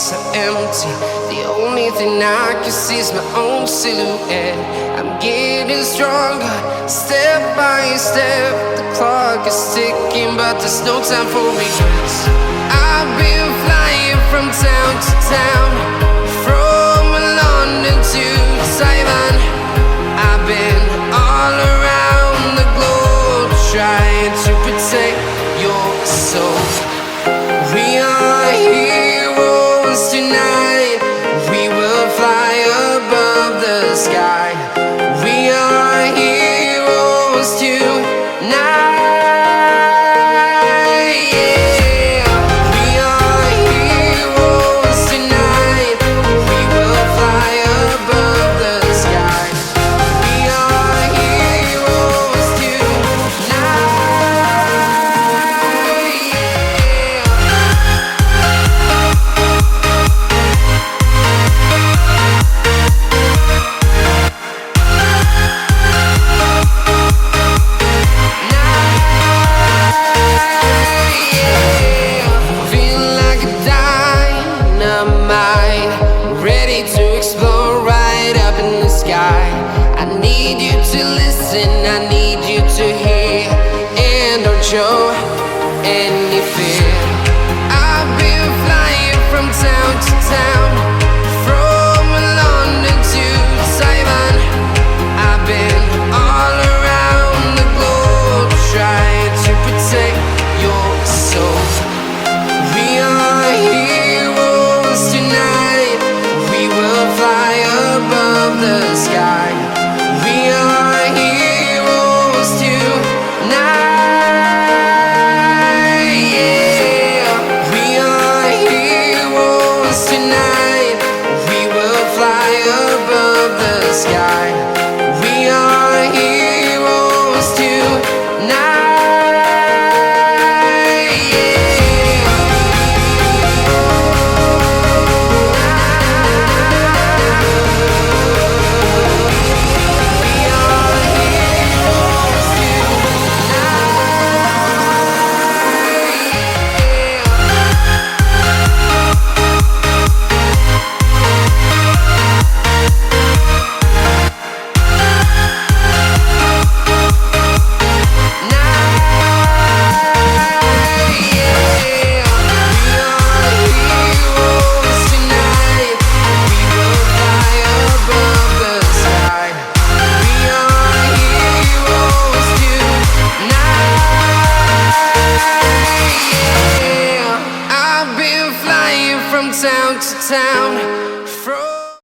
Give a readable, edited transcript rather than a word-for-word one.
so empty. The only thing I can see is my own silhouette. I'm getting stronger, step by step. The clock is ticking, but there's no time for regrets. I've been flying from town to town, from London to Taiwan. I've been all around the globe, trying to protect your soul. We are heroes tonight. We will fly above the sky. We are heroes tonight. Yeah. We are heroes tonight. We will fly above the sky. We are heroes tonight. To explore right up in the sky. I need you to listen, I need you to hear, and don't show any fear. I've been flying from town to town, from London to Taiwan. I've been all around the globe, trying to protect your soul. We are heroes tonight. We will fly above the sky. We are heroes tonight. Yeah. We are heroes tonight. We will fly above the sky. We are heroes tonight. From town to town,